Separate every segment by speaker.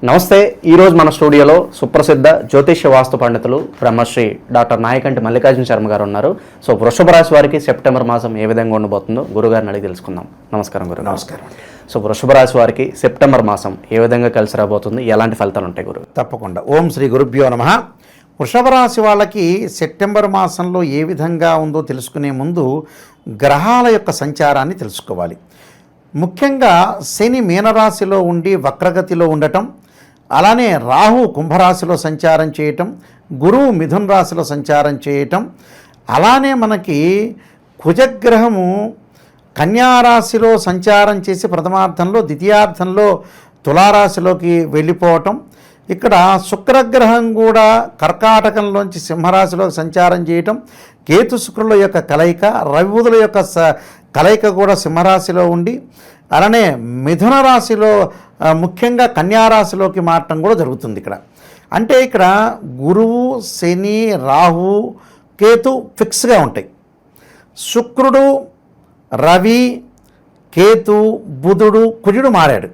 Speaker 1: నమస్తే. ఈరోజు మన స్టూడియోలో సుప్రసిద్ధ జ్యోతిష్య వాస్తు పండితులు బ్రహ్మశ్రీ డాక్టర్ నాయకంటి మల్లికార్జున శర్మ గారు ఉన్నారు. సో వృషభ రాశి వారికి సెప్టెంబర్ మాసం ఏ విధంగా ఉండబోతుందో గురుగారిని అడిగి తెలుసుకుందాం. నమస్కారం గురు.
Speaker 2: నమస్కారం.
Speaker 1: సో వృషభ రాశి వారికి సెప్టెంబర్ మాసం ఏ విధంగా కలిసి రాబోతుంది, ఎలాంటి ఫలితాలు ఉంటాయి గురు?
Speaker 2: తప్పకుండా. ఓం శ్రీ గురుభ్యో నమః. వృషభ రాశి వాళ్ళకి సెప్టెంబర్ మాసంలో ఏ విధంగా ఉందో తెలుసుకునే ముందు గ్రహాల యొక్క సంచారాన్ని తెలుసుకోవాలి. ముఖ్యంగా శని మీనరాశిలో ఉండి వక్రగతిలో ఉండటం, అలానే రాహు కుంభరాశిలో సంచారం చేయటం, గురువు మిథున రాశిలో సంచారం చేయటం, అలానే మనకి కుజగ్రహము కన్యారాశిలో సంచారం చేసి ప్రథమార్థంలో ద్వితీయార్థంలో తులారాశిలోకి వెళ్ళిపోవటం, ఇక్కడ శుక్రగ్రహం కూడా కర్కాటకంలోంచి సింహరాశిలో సంచారం చేయటం, కేతు శుక్రుల యొక్క కలయిక, రవిబుధుల యొక్క కలయిక కూడా సింహరాశిలో ఉండి, అలానే మిథున రాశిలో ముఖ్యంగా కన్యారాశిలోకి మారటం కూడా జరుగుతుంది. అంటే ఇక్కడ గురువు, శని, రాహు, కేతు ఫిక్స్గా ఉంటాయి. శుక్రుడు, రవి, కేతు, బుధుడు, కుజుడు మారాడు.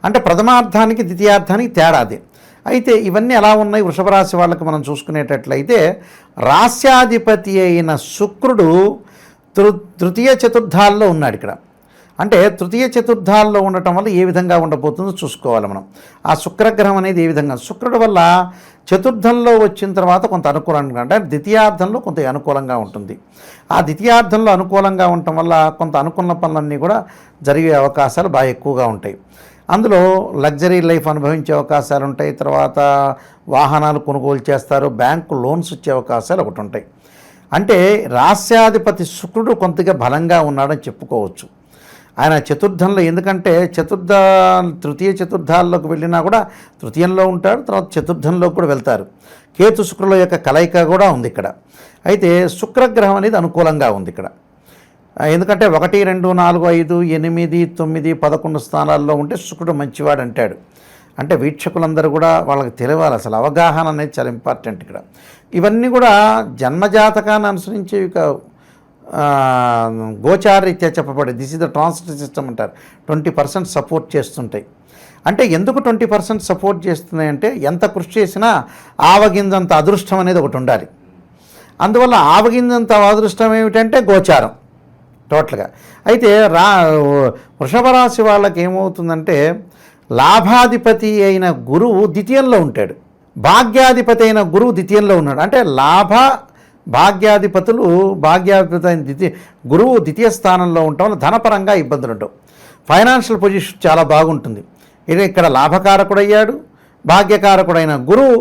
Speaker 2: అంటే ప్రథమార్థానికి ద్వితీయార్థానికి తేడాది. అయితే ఇవన్నీ ఎలా ఉన్నాయి వృషభ రాశి వాళ్ళకి మనం చూసుకునేటట్లయితే, రాస్యాధిపతి అయిన శుక్రుడు తృతీయ చతుర్థాల్లో ఉన్నాడు ఇక్కడ. అంటే తృతీయ చతుర్థాల్లో ఉండటం వల్ల ఏ విధంగా ఉండబోతుందో చూసుకోవాలి మనం. ఆ శుక్రగ్రహం అనేది ఏ విధంగా, శుక్రుడు వల్ల చతుర్థంలో వచ్చిన తర్వాత కొంత అనుకూలంగా, అంటే ద్వితీయార్థంలో కొంత అనుకూలంగా ఉంటుంది. ఆ ద్వితీయార్థంలో అనుకూలంగా ఉండటం వల్ల కొంత అనుకున్న పనులన్నీ కూడా జరిగే అవకాశాలు బాగా ఎక్కువగా ఉంటాయి. అందులో లగ్జరీ లైఫ్ అనుభవించే అవకాశాలు ఉంటాయి. తర్వాత వాహనాలు కొనుగోలు చేస్తారు, బ్యాంకు లోన్స్ వచ్చే అవకాశాలు ఒకటి ఉంటాయి. అంటే రాస్యాధిపతి శుక్రుడు కొంతగా బలంగా ఉన్నాడని చెప్పుకోవచ్చు. ఆయన చతుర్థంలో, ఎందుకంటే తృతీయ చతుర్థాల్లోకి వెళ్ళినా కూడా తృతీయంలో ఉంటాడు, తర్వాత చతుర్థంలో కూడా వెళ్తారు. కేతు శుక్రుల యొక్క కలయిక కూడా ఉంది ఇక్కడ. అయితే శుక్రగ్రహం అనేది అనుకూలంగా ఉంది ఇక్కడ. ఎందుకంటే 1, 2, 4, 5, 8, 9, 11 స్థానాల్లో ఉంటే శుక్రుడు మంచివాడు అంటాడు. అంటే వీక్షకులందరూ కూడా వాళ్ళకి తెలియాలి, అసలు అవగాహన అనేది చాలా ఇంపార్టెంట్ ఇక్కడ. ఇవన్నీ కూడా జన్మజాతకాన్ని అనుసరించి గోచారీత్యా చెప్పబడి, this is the transit system అంటారు. 20% సపోర్ట్ చేస్తుంటాయి. అంటే ఎందుకు 20% సపోర్ట్ చేస్తున్నాయంటే, ఎంత కృషి చేసినా ఆవగింజంత అదృష్టం అనేది ఒకటి ఉండాలి. అందువల్ల ఆవగింజంత అదృష్టం ఏమిటంటే గోచారం టోటల్గా. అయితే వృషభ రాశి వాళ్ళకి ఏమవుతుందంటే, లాభాధిపతి అయిన గురువు ద్వితీయంలో ఉంటాడు, భాగ్యాధిపతి అయిన గురువు ద్వితీయంలో ఉన్నాడు. అంటే భాగ్యాధిపతి అయిన గురువు ద్వితీయ స్థానంలో ఉండటం వల్ల ధనపరంగా ఇబ్బందులు ఉండవు. ఫైనాన్షియల్ పొజిషన్ చాలా బాగుంటుంది. ఇక్కడ లాభకారకుడయ్యాడు. భాగ్యకారకుడైన గురువు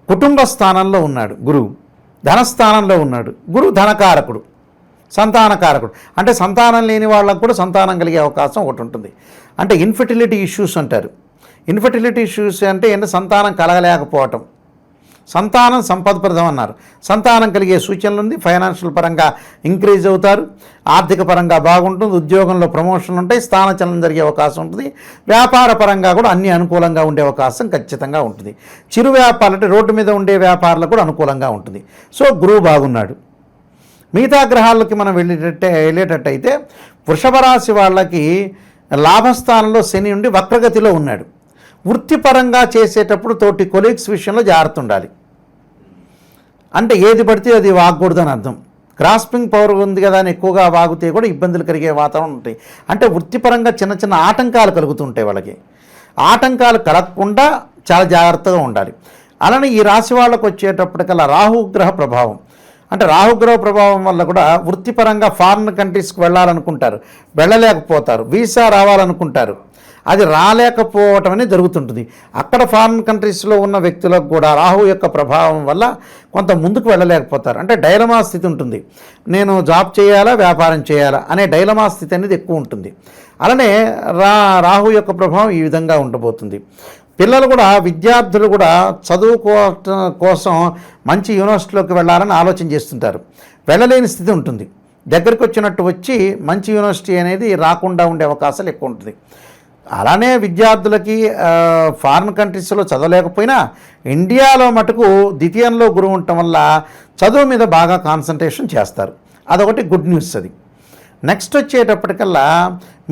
Speaker 2: కుటుంబ స్థానంలో ఉన్నాడు, గురువు ధనస్థానంలో ఉన్నాడు. గురువు ధనకారకుడు, సంతానకారకుడు. అంటే సంతానం లేని వాళ్ళకు కూడా సంతానం కలిగే అవకాశం ఒకటి ఉంటుంది. అంటే ఇన్ఫెర్టిలిటీ ఇష్యూస్ అంటారు. ఇన్ఫెర్టిలిటీ ఇష్యూస్ అంటే ఏంటంటే సంతానం కలగలేకపోవటం. సంతానం సంపదప్రదం అన్నారు. సంతానం కలిగే సూచనలు ఉంది. ఫైనాన్షియల్ పరంగా ఇంక్రీజ్ అవుతారు, ఆర్థిక పరంగా బాగుంటుంది, ఉద్యోగంలో ప్రమోషన్లు ఉంటాయి, స్థానచలనం జరిగే అవకాశం ఉంటుంది. వ్యాపార పరంగా కూడా అన్ని అనుకూలంగా ఉండే అవకాశం ఖచ్చితంగా ఉంటుంది. చిరు వ్యాపారాలు అంటే రోడ్డు మీద ఉండే వ్యాపారాలకు కూడా అనుకూలంగా ఉంటుంది. సో గురువు బాగున్నాడు. మిగతా గ్రహాలకి మనం వెళ్ళేటట్టయితే వృషభ రాశి వాళ్ళకి లాభస్థానంలో శని ఉండి వక్రగతిలో ఉన్నాడు. వృత్తిపరంగా చేసేటప్పుడు తోటి కొలీగ్స్ విషయంలో జాగ్రత్త ఉండాలి. అంటే ఏది పడితే అది వాగకూడదని అర్థం. గ్రాస్పింగ్ పవర్ ఉంది కదా అని ఎక్కువగా వాగితే కూడా ఇబ్బందులు కలిగే వాతావరణం ఉంటాయి. అంటే వృత్తిపరంగా చిన్న చిన్న ఆటంకాలు కలుగుతుంటాయి వాళ్ళకి. ఆటంకాలు కలగకుండా చాలా జాగ్రత్తగా ఉండాలి. అలానే ఈ రాశి వాళ్ళకు వచ్చేటప్పటికల్లా రాహుగ్రహ ప్రభావం, అంటే రాహుగ్రహ ప్రభావం వల్ల కూడా వృత్తిపరంగా ఫారిన్ కంట్రీస్కి వెళ్ళాలనుకుంటారు, వెళ్ళలేకపోతారు. వీసా రావాలనుకుంటారు, అది రాలేకపోవటం అనేది జరుగుతుంటుంది. అక్కడ ఫారిన్ కంట్రీస్లో ఉన్న వ్యక్తులకు కూడా రాహు యొక్క ప్రభావం వల్ల కొంత ముందుకు వెళ్ళలేకపోతారు. అంటే డైలమా స్థితి ఉంటుంది. నేను జాబ్ చేయాలా, వ్యాపారం చేయాలా అనే డైలమా స్థితి అనేది ఎక్కువ ఉంటుంది. అలానే రాహు యొక్క ప్రభావం ఈ విధంగా ఉండబోతుంది. పిల్లలు కూడా, విద్యార్థులు కూడా చదువుకోవటం కోసం మంచి యూనివర్సిటీలోకి వెళ్ళాలని ఆలోచన చేస్తుంటారు. వెళ్ళలేని స్థితి ఉంటుంది. దగ్గరికి వచ్చినట్టు వచ్చి మంచి యూనివర్సిటీ అనేది రాకుండా ఉండే అవకాశాలు ఎక్కువ ఉంటుంది. అలానే విద్యార్థులకి ఫారిన్ కంట్రీస్లో చదవలేకపోయినా ఇండియాలో మటుకు ద్వితీయంలో గురువు ఉండటం వల్ల చదువు మీద బాగా కాన్సన్ట్రేషన్ చేస్తారు. అదొకటి గుడ్ న్యూస్ అది. నెక్స్ట్ వచ్చేటప్పటికల్లా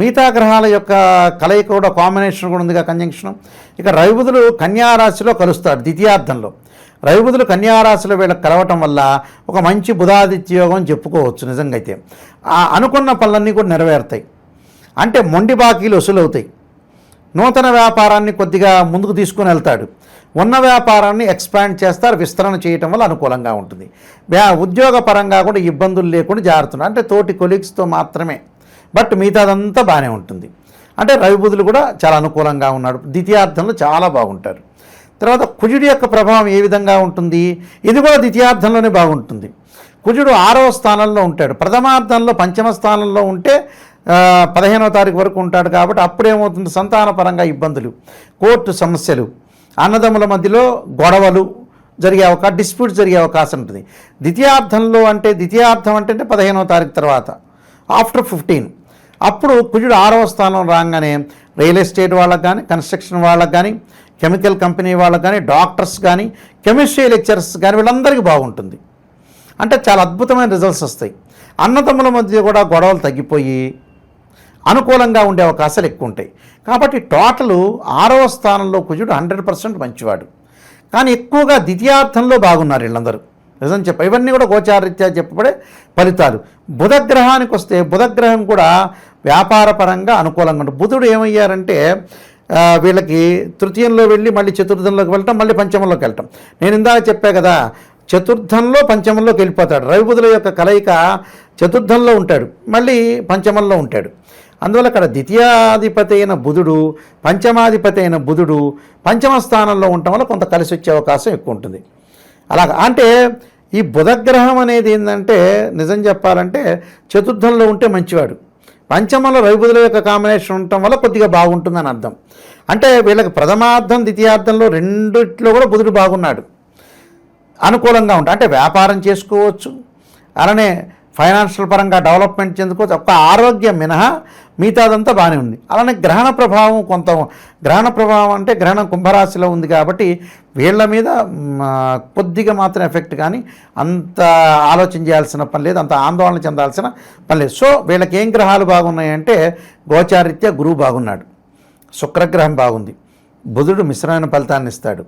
Speaker 2: మిగతా గ్రహాల యొక్క కలయిక కూడా కాంబినేషన్ కూడా ఉందిగా, కంజంక్షన్. ఇక రవిబుధులు కన్యారాశిలో కలుస్తాడు ద్వితీయార్థంలో. రవిబుధులు కన్యారాశిలో వీళ్ళకి కలవటం వల్ల ఒక మంచి బుధాదిత్య యోగం చెప్పుకోవచ్చు. నిజంగా అయితే అనుకున్న పనులన్నీ కూడా నెరవేరుతాయి. అంటే మొండి బాకీలు వసూలవుతాయి. నూతన వ్యాపారాన్ని కొద్దిగా ముందుకు తీసుకుని వెళ్తాడు. ఉన్న వ్యాపారాన్ని ఎక్స్పాండ్ చేస్తారు. విస్తరణ చేయటం వల్ల అనుకూలంగా ఉంటుంది. ఉద్యోగపరంగా కూడా ఇబ్బందులు లేకుండా జారుతుంది. అంటే తోటి కొలీగ్స్తో మాత్రమే, బట్ మిగతాదంతా బాగానే ఉంటుంది. అంటే రవిబుధులు కూడా చాలా అనుకూలంగా ఉన్నాడు. ద్వితీయార్థంలో చాలా బాగుంటారు. తర్వాత కుజుడి యొక్క ప్రభావం ఏ విధంగా ఉంటుంది? ఇది కూడా ద్వితీయార్థంలోనే బాగుంటుంది. కుజుడు 6వ స్థానంలో ఉంటాడు. ప్రథమార్థంలో పంచమ స్థానంలో ఉంటే 15వ తారీఖు వరకు ఉంటాడు. కాబట్టి అప్పుడేమవుతుంది? సంతానపరంగా ఇబ్బందులు, కోర్టు సమస్యలు, అన్నదమ్ముల మధ్యలో గొడవలు జరిగే డిస్ప్యూట్స్ జరిగే అవకాశం ఉంటుంది. ద్వితీయార్థంలో అంటే ద్వితీయార్థం అంటే 15వ తారీఖు తర్వాత ఆఫ్టర్ 15 అప్పుడు కుజుడు 6వ స్థానం రాగానే రియల్ ఎస్టేట్ వాళ్ళకి కానీ, కన్స్ట్రక్షన్ వాళ్ళకి కానీ, కెమికల్ కంపెనీ వాళ్ళకి కానీ, డాక్టర్స్ కానీ, కెమిస్ట్రీ లెక్చరర్స్ కానీ వీళ్ళందరికీ బాగుంటుంది. అంటే చాలా అద్భుతమైన రిజల్ట్స్ వస్తాయి. అన్నదమ్ముల మధ్య కూడా గొడవలు తగ్గిపోయి అనుకూలంగా ఉండే అవకాశాలు ఎక్కువ ఉంటాయి. కాబట్టి టోటలు 6వ స్థానంలో కుజుడు 100% మంచివాడు. కానీ ఎక్కువగా ద్వితీయార్థంలో బాగున్నారు వీళ్ళందరూ. నిజం ఇవన్నీ కూడా గోచారరీత్యా చెప్పబడే ఫలితాలు. బుధగ్రహానికి వస్తే బుధగ్రహం కూడా వ్యాపారపరంగా అనుకూలంగా ఉంటుంది. బుధుడు ఏమయ్యారంటే వీళ్ళకి తృతీయంలో వెళ్ళి మళ్ళీ చతుర్థంలోకి వెళ్ళటం, మళ్ళీ పంచమంలోకి వెళ్ళటం. నేను ఇందాక చెప్పా కదా, చతుర్థంలో పంచమంలోకి వెళ్ళిపోతాడు. రవిబుధుల యొక్క కలయిక చతుర్థంలో ఉంటాడు, మళ్ళీ పంచమంలో ఉంటాడు. అందువల్ల అక్కడ ద్వితీయాధిపతి అయిన బుధుడు, పంచమాధిపతి అయిన బుధుడు పంచమ స్థానంలో ఉండటం వల్ల కొంత కలిసి వచ్చే అవకాశం ఎక్కువ ఉంటుంది. అలాగా అంటే ఈ బుధగ్రహం అనేది ఏంటంటే నిజం చెప్పాలంటే చతుర్థంలో ఉంటే మంచివాడు, పంచమంలో రవిబుధుల యొక్క కాంబినేషన్ ఉండటం వల్ల కొద్దిగా బాగుంటుందని అర్థం. అంటే వీళ్ళకి ప్రథమార్థం ద్వితీయార్థంలో రెండిట్లో కూడా బుధుడు బాగున్నాడు, అనుకూలంగా ఉంటాడు. అంటే వ్యాపారం చేసుకోవచ్చు, అలానే ఫైనాన్షియల్ పరంగా డెవలప్మెంట్ చెందుకోవచ్చు. ఒక్క ఆరోగ్యం మినహా మిగతాదంతా బాగానే ఉంది. అలానే గ్రహణ ప్రభావం గ్రహణ ప్రభావం అంటే గ్రహణం కుంభరాశిలో ఉంది కాబట్టి వీళ్ళ మీద కొద్దిగా మాత్రం ఎఫెక్ట్, కానీ అంత ఆలోచన చేయాల్సిన పని లేదు, అంత ఆందోళన చెందాల్సిన పని లేదు. సో వీళ్ళకి ఏం గ్రహాలు బాగున్నాయంటే గోచారీత్యా గురువు బాగున్నాడు, శుక్రగ్రహం బాగుంది, బుధుడు మిశ్రమైన ఫలితాన్ని ఇస్తాడు.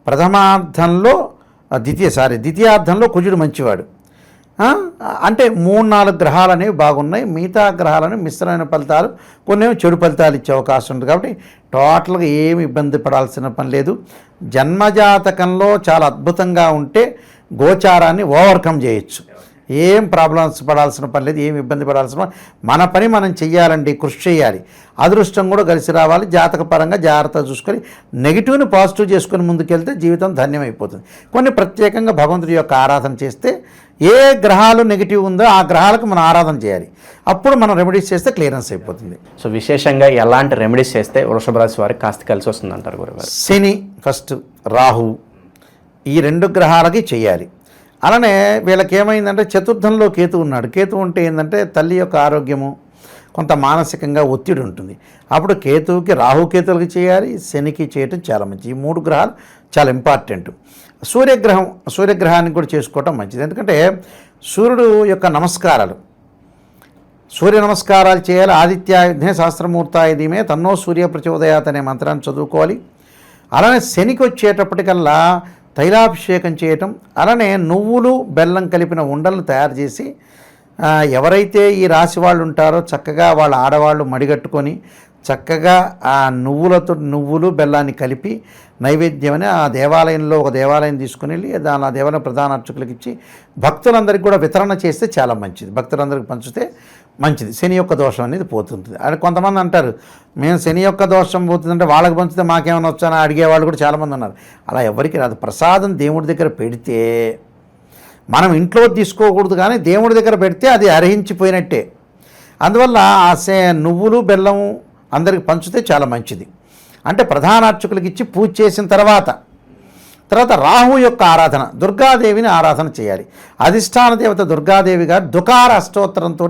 Speaker 2: ప్రథమార్థంలో ద్వితీయార్థంలో కుజుడు మంచివాడు. అంటే 3-4 గ్రహాలు అనేవి బాగున్నాయి. మిగతా గ్రహాలను మిశ్రమైన ఫలితాలు, కొన్ని చెడు ఫలితాలు ఇచ్చే అవకాశం ఉంది. కాబట్టి టోటల్గా ఏమి ఇబ్బంది పడాల్సిన పని లేదు. జన్మజాతకంలో చాలా అద్భుతంగా ఉంటే గోచారాన్ని ఓవర్కమ్ చేయొచ్చు. ఏం ప్రాబ్లమ్స్ పడాల్సిన పని లేదు, ఏమి ఇబ్బంది పడాల్సిన మన పని మనం చెయ్యాలండి, కృషి చేయాలి. అదృష్టం కూడా కలిసి రావాలి. జాతకపరంగా జాగ్రత్త చూసుకొని నెగిటివ్ని పాజిటివ్ చేసుకొని ముందుకెళ్తే జీవితం ధన్యమైపోతుంది. కొన్ని ప్రత్యేకంగా భగవంతుడి యొక్క ఆరాధన చేస్తే ఏ గ్రహాలు నెగిటివ్ ఉందో ఆ గ్రహాలకు మనం ఆరాధన చేయాలి. అప్పుడు మనం రెమెడీస్ చేస్తే క్లియరెన్స్ అయిపోతుంది.
Speaker 1: సో విశేషంగా ఎలాంటి రెమెడీస్ చేస్తే వృషభ రాశి వారికి కాస్త కలిసి వస్తుంది అంటారు గురుగారు?
Speaker 2: శని ఫస్ట్, రాహు, ఈ 2 గ్రహాలకి చేయాలి. అలానే వీళ్ళకి ఏమైందంటే చతుర్థంలో కేతు ఉన్నాడు. కేతు ఉంటే ఏంటంటే తల్లి యొక్క ఆరోగ్యము, కొంత మానసికంగా ఒత్తిడి ఉంటుంది. అప్పుడు కేతువుకి, రాహుకేతువులకి చేయాలి, శనికి చేయటం చాలా మంచిది. ఈ 3 గ్రహాలు చాలా ఇంపార్టెంట్. సూర్యగ్రహానికి కూడా చేసుకోవటం మంచిది. ఎందుకంటే సూర్యుడు యొక్క నమస్కారాలు, సూర్య నమస్కారాలు చేయాలి. ఆదిత్యాయుధే సహస్రమూర్తాయ ధీమే తన్నో సూర్య ప్రచోదయాత్ అనే మంత్రాన్ని చదువుకోవాలి. అలానే శనికి వచ్చేటప్పటికల్లా తైలాభిషేకం చేయటం, అలానే నువ్వులు బెల్లం కలిపిన ఉండలను తయారు చేసి ఎవరైతే ఈ రాశి వాళ్ళు ఉంటారో చక్కగా వాళ్ళ ఆడవాళ్ళు మడిగట్టుకొని చక్కగా ఆ నువ్వులు బెల్లాన్ని కలిపి నైవేద్యమని ఆ దేవాలయంలో ఒక దేవాలయం తీసుకుని వెళ్ళి దాని ఆ దేవాలయం ప్రధాన అర్చకులకు ఇచ్చి భక్తులందరికీ కూడా వితరణ చేస్తే చాలా మంచిది. భక్తులందరికీ పంచితే మంచిది. శని యొక్క దోషం అనేది పోతుంది. అది కొంతమంది అంటారు మేము శని యొక్క దోషం పోతుందంటే వాళ్ళకి పంచితే మాకేమైనా వచ్చానో అడిగేవాళ్ళు కూడా చాలామంది ఉన్నారు. అలా ఎవరికి రాదు. ప్రసాదం దేవుడి దగ్గర పెడితే మనం ఇంట్లో తీసుకోకూడదు, కానీ దేవుడి దగ్గర పెడితే అది అర్హించిపోయినట్టే. అందువల్ల ఆ నువ్వులు బెల్లం అందరికి పంచితే చాలా మంచిది. అంటే ప్రధాన అర్చకులకి ఇచ్చి పూజ చేసిన తర్వాత రాహు యొక్క ఆరాధన, దుర్గాదేవిని ఆరాధన చేయాలి. అధిష్టాన దేవత దుర్గాదేవి గారు దుకార అష్టోత్తరంతో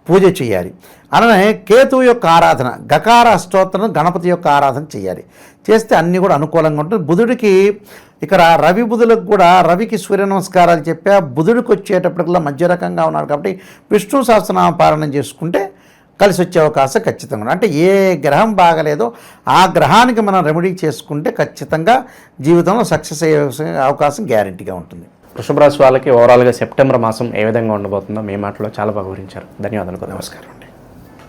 Speaker 2: పూజ చేయాలి. అలానే కేతువు యొక్క ఆరాధన, గకార అష్టోత్తరం, గణపతి యొక్క ఆరాధన చేయాలి. చేస్తే అన్నీ కూడా అనుకూలంగా ఉంటుంది. బుధుడికి ఇక్కడ రవి బుధులకు కూడా రవికి సూర్య నమస్కారాలు చెప్పా, బుధుడికి వచ్చేటప్పటికల్లా మధ్య రకంగా ఉన్నారు కాబట్టి విష్ణు సహస్రనామ పారాయణం చేసుకుంటే కలిసి వచ్చే అవకాశం ఖచ్చితంగా ఉంది. అంటే ఏ గ్రహం బాగలేదో ఆ గ్రహానికి మనం రెమెడీ చేసుకుంటే ఖచ్చితంగా జీవితంలో సక్సెస్ అయ్యే అవకాశం గ్యారెంటీగా ఉంటుంది.
Speaker 1: వృషభ రాశి వాళ్ళకి ఓవరాల్గా సెప్టెంబర్ మాసం ఏ విధంగా ఉండబోతుందో మీ మాటలో చాలా బాగా వివరించారు. ధన్యవాదాలు.
Speaker 2: నమస్కారం.